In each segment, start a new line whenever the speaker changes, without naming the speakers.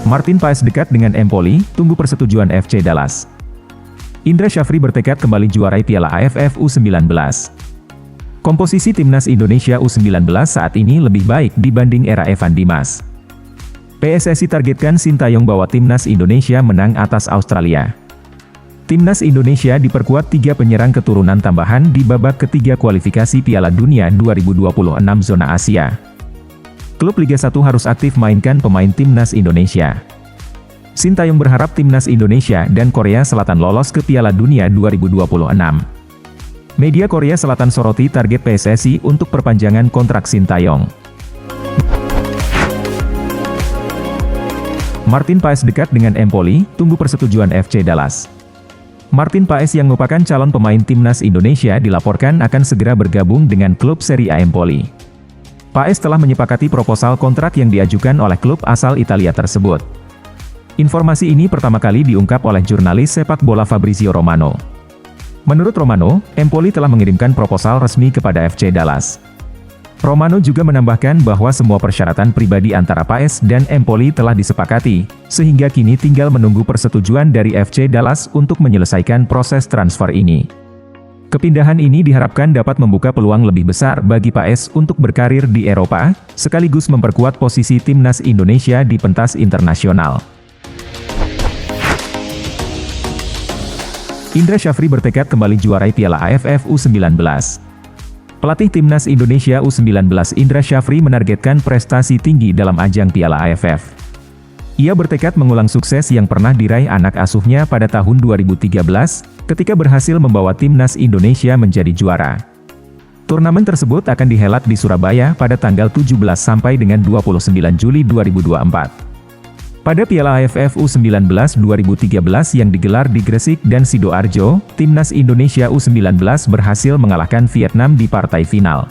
Martin Paes dekat dengan Empoli, tunggu persetujuan FC Dallas. Indra Syafri bertekad kembali juarai Piala AFF U19. Komposisi timnas Indonesia U19 saat ini lebih baik dibanding era Evan Dimas. PSSI targetkan Sintayong bawa timnas Indonesia menang atas Australia. Timnas Indonesia diperkuat 3 penyerang keturunan tambahan di babak ketiga kualifikasi Piala Dunia 2026 zona Asia. Klub Liga 1 harus aktif mainkan pemain timnas Indonesia. Sintayong berharap timnas Indonesia dan Korea Selatan lolos ke Piala Dunia 2026. Media Korea Selatan soroti target PSSI untuk perpanjangan kontrak Sintayong. Martin Paes dekat dengan Empoli, tunggu persetujuan FC Dallas. Martin Paes yang merupakan calon pemain timnas Indonesia dilaporkan akan segera bergabung dengan klub Serie A Empoli. Paes telah menyepakati proposal kontrak yang diajukan oleh klub asal Italia tersebut. Informasi ini pertama kali diungkap oleh jurnalis sepak bola Fabrizio Romano. Menurut Romano, Empoli telah mengirimkan proposal resmi kepada FC Dallas. Romano juga menambahkan bahwa semua persyaratan pribadi antara Paes dan Empoli telah disepakati, sehingga kini tinggal menunggu persetujuan dari FC Dallas untuk menyelesaikan proses transfer ini. Kepindahan ini diharapkan dapat membuka peluang lebih besar bagi Paes untuk berkarir di Eropa, sekaligus memperkuat posisi timnas Indonesia di pentas internasional. Indra Syafri bertekad kembali juarai Piala AFF U19. Pelatih timnas Indonesia U19 Indra Syafri menargetkan prestasi tinggi dalam ajang Piala AFF. Ia bertekad mengulang sukses yang pernah diraih anak asuhnya pada tahun 2013, ketika berhasil membawa timnas Indonesia menjadi juara. Turnamen tersebut akan dihelat di Surabaya pada tanggal 17 sampai dengan 29 Juli 2024. Pada Piala AFF U19 2013 yang digelar di Gresik dan Sidoarjo, timnas Indonesia U19 berhasil mengalahkan Vietnam di partai final.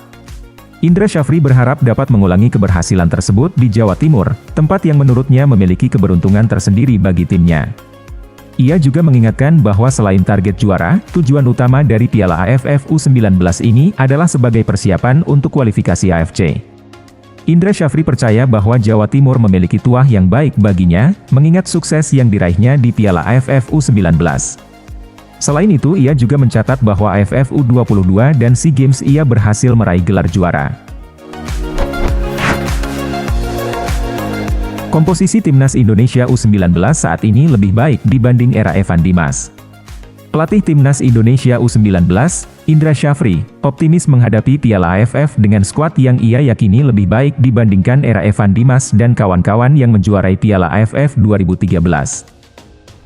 Indra Syafri berharap dapat mengulangi keberhasilan tersebut di Jawa Timur, tempat yang menurutnya memiliki keberuntungan tersendiri bagi timnya. Ia juga mengingatkan bahwa selain target juara, tujuan utama dari Piala AFF U19 ini adalah sebagai persiapan untuk kualifikasi AFC. Indra Syafri percaya bahwa Jawa Timur memiliki tuah yang baik baginya, mengingat sukses yang diraihnya di Piala AFF U19. Selain itu ia juga mencatat bahwa AFF U22 dan SEA Games ia berhasil meraih gelar juara. Komposisi timnas Indonesia U19 saat ini lebih baik dibanding era Evan Dimas. Pelatih timnas Indonesia U19, Indra Syafri, optimis menghadapi Piala AFF dengan skuad yang ia yakini lebih baik dibandingkan era Evan Dimas dan kawan-kawan yang menjuarai Piala AFF 2013.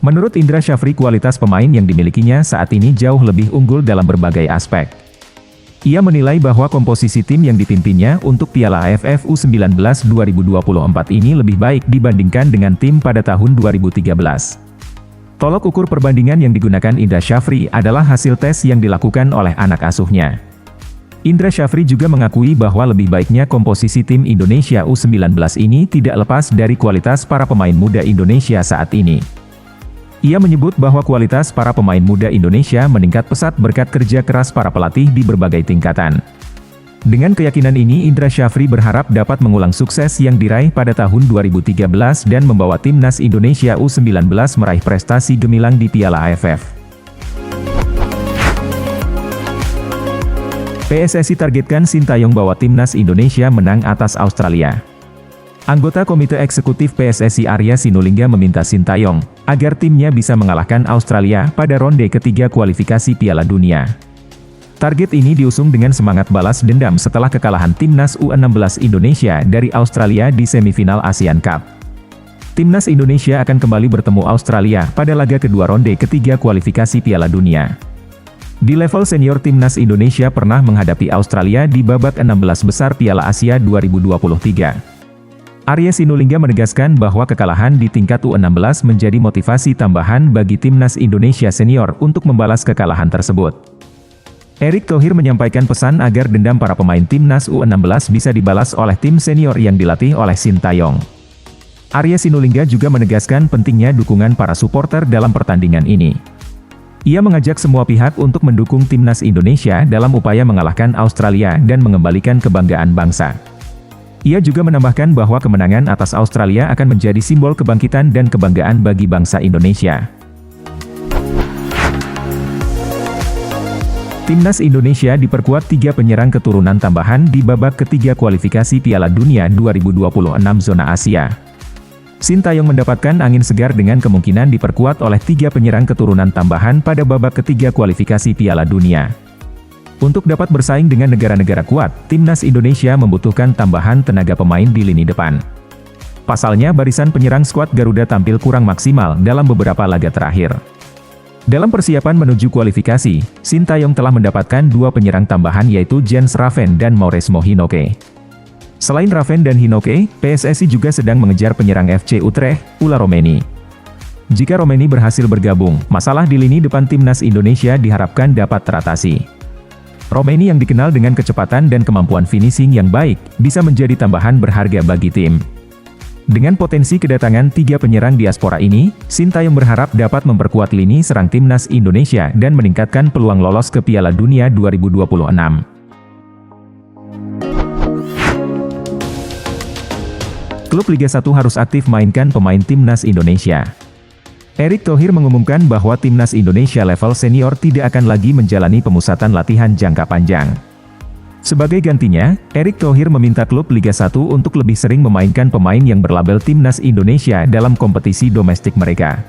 Menurut Indra Syafri, kualitas pemain yang dimilikinya saat ini jauh lebih unggul dalam berbagai aspek. Ia menilai bahwa komposisi tim yang dipimpinnya untuk Piala AFF U19 2024 ini lebih baik dibandingkan dengan tim pada tahun 2013. Tolok ukur perbandingan yang digunakan Indra Syafri adalah hasil tes yang dilakukan oleh anak asuhnya. Indra Syafri juga mengakui bahwa lebih baiknya komposisi tim Indonesia U19 ini tidak lepas dari kualitas para pemain muda Indonesia saat ini. Ia menyebut bahwa kualitas para pemain muda Indonesia meningkat pesat berkat kerja keras para pelatih di berbagai tingkatan. Dengan keyakinan ini Indra Syafri berharap dapat mengulang sukses yang diraih pada tahun 2013 dan membawa timnas Indonesia U19 meraih prestasi gemilang di Piala AFF. PSSI targetkan Sintayong bawa timnas Indonesia menang atas Australia. Anggota Komite Eksekutif PSSI Arya Sinulinga meminta Sintayong agar timnya bisa mengalahkan Australia pada ronde ketiga kualifikasi Piala Dunia. Target ini diusung dengan semangat balas dendam setelah kekalahan timnas U16 Indonesia dari Australia di semifinal ASEAN Cup. Timnas Indonesia akan kembali bertemu Australia pada laga kedua ronde ketiga kualifikasi Piala Dunia. Di level senior timnas Indonesia pernah menghadapi Australia di babak 16 besar Piala Asia 2023. Arya Sinulinga menegaskan bahwa kekalahan di tingkat U16 menjadi motivasi tambahan bagi timnas Indonesia senior untuk membalas kekalahan tersebut. Erick Thohir menyampaikan pesan agar dendam para pemain timnas U16 bisa dibalas oleh tim senior yang dilatih oleh Sintayong. Arya Sinulinga juga menegaskan pentingnya dukungan para supporter dalam pertandingan ini. Ia mengajak semua pihak untuk mendukung timnas Indonesia dalam upaya mengalahkan Australia dan mengembalikan kebanggaan bangsa. Ia juga menambahkan bahwa kemenangan atas Australia akan menjadi simbol kebangkitan dan kebanggaan bagi bangsa Indonesia. Timnas Indonesia diperkuat 3 penyerang keturunan tambahan di babak ketiga kualifikasi Piala Dunia 2026 zona Asia. Sintayong mendapatkan angin segar dengan kemungkinan diperkuat oleh 3 penyerang keturunan tambahan pada babak ketiga kualifikasi Piala Dunia. Untuk dapat bersaing dengan negara-negara kuat, Timnas Indonesia membutuhkan tambahan tenaga pemain di lini depan. Pasalnya barisan penyerang skuad Garuda tampil kurang maksimal dalam beberapa laga terakhir. Dalam persiapan menuju kualifikasi, Sintayong telah mendapatkan 2 penyerang tambahan yaitu Jens Raven dan Mauresmo Hinoke. Selain Raven dan Hinoke, PSSI juga sedang mengejar penyerang FC Utrecht, Ula Romeni. Jika Romeni berhasil bergabung, masalah di lini depan Timnas Indonesia diharapkan dapat teratasi. Romeni yang dikenal dengan kecepatan dan kemampuan finishing yang baik, bisa menjadi tambahan berharga bagi tim. Dengan potensi kedatangan 3 penyerang diaspora ini, Sintayong berharap dapat memperkuat lini serang Timnas Indonesia dan meningkatkan peluang lolos ke Piala Dunia 2026. Klub Liga 1 harus aktif mainkan pemain Timnas Indonesia. Erick Thohir mengumumkan bahwa Timnas Indonesia level senior tidak akan lagi menjalani pemusatan latihan jangka panjang. Sebagai gantinya, Erick Thohir meminta klub Liga 1 untuk lebih sering memainkan pemain yang berlabel Timnas Indonesia dalam kompetisi domestik mereka.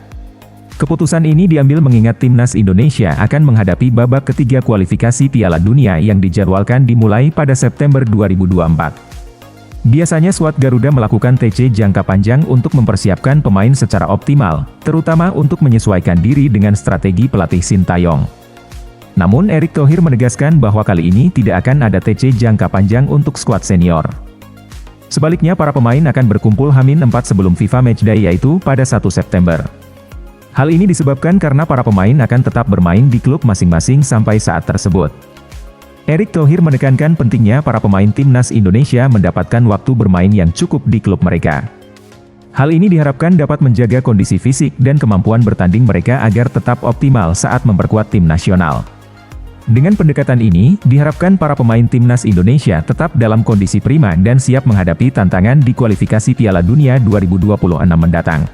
Keputusan ini diambil mengingat Timnas Indonesia akan menghadapi babak ketiga kualifikasi Piala Dunia yang dijadwalkan dimulai pada September 2024. Biasanya skuad Garuda melakukan TC jangka panjang untuk mempersiapkan pemain secara optimal, terutama untuk menyesuaikan diri dengan strategi pelatih Sintayong. Namun Erick Thohir menegaskan bahwa kali ini tidak akan ada TC jangka panjang untuk skuad senior. Sebaliknya para pemain akan berkumpul H-4 sebelum FIFA Matchday yaitu pada 1 September. Hal ini disebabkan karena para pemain akan tetap bermain di klub masing-masing sampai saat tersebut. Erick Thohir menekankan pentingnya para pemain Timnas Indonesia mendapatkan waktu bermain yang cukup di klub mereka. Hal ini diharapkan dapat menjaga kondisi fisik dan kemampuan bertanding mereka agar tetap optimal saat memperkuat tim nasional. Dengan pendekatan ini, diharapkan para pemain Timnas Indonesia tetap dalam kondisi prima dan siap menghadapi tantangan di kualifikasi Piala Dunia 2026 mendatang.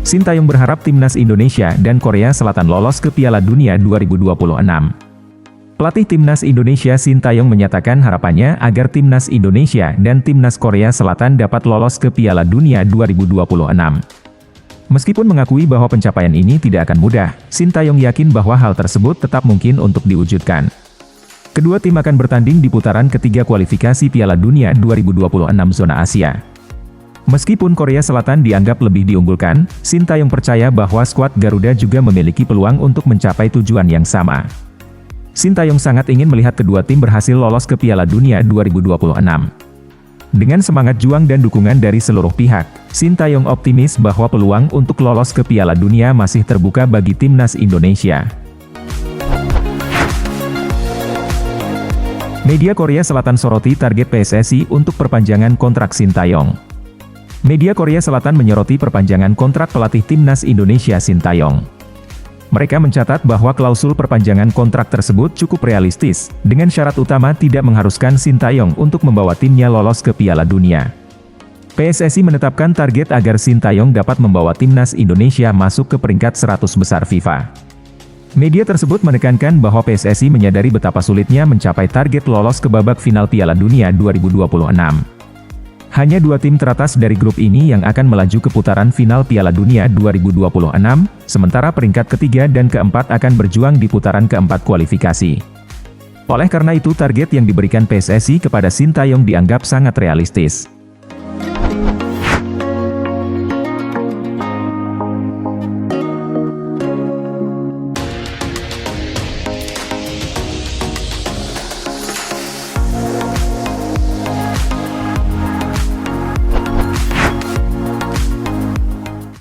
Sintayong berharap Timnas Indonesia dan Korea Selatan lolos ke Piala Dunia 2026. Pelatih Timnas Indonesia Sintayong menyatakan harapannya agar Timnas Indonesia dan Timnas Korea Selatan dapat lolos ke Piala Dunia 2026. Meskipun mengakui bahwa pencapaian ini tidak akan mudah, Sintayong yakin bahwa hal tersebut tetap mungkin untuk diwujudkan. Kedua tim akan bertanding di putaran ketiga kualifikasi Piala Dunia 2026 zona Asia. Meskipun Korea Selatan dianggap lebih diunggulkan, Sintayong percaya bahwa skuad Garuda juga memiliki peluang untuk mencapai tujuan yang sama. Sintayong sangat ingin melihat kedua tim berhasil lolos ke Piala Dunia 2026. Dengan semangat juang dan dukungan dari seluruh pihak, Sintayong optimis bahwa peluang untuk lolos ke Piala Dunia masih terbuka bagi Timnas Indonesia. Media Korea Selatan soroti target PSSI untuk perpanjangan kontrak Sintayong. Media Korea Selatan menyoroti perpanjangan kontrak pelatih Timnas Indonesia Sintayong. Mereka mencatat bahwa klausul perpanjangan kontrak tersebut cukup realistis, dengan syarat utama tidak mengharuskan Sintayong untuk membawa timnya lolos ke Piala Dunia. PSSI menetapkan target agar Sintayong dapat membawa Timnas Indonesia masuk ke peringkat 100 besar FIFA. Media tersebut menekankan bahwa PSSI menyadari betapa sulitnya mencapai target lolos ke babak final Piala Dunia 2026. Hanya 2 tim teratas dari grup ini yang akan melaju ke putaran final Piala Dunia 2026, sementara peringkat ketiga dan keempat akan berjuang di putaran keempat kualifikasi. Oleh karena itu target yang diberikan PSSI kepada Sintayong dianggap sangat realistis.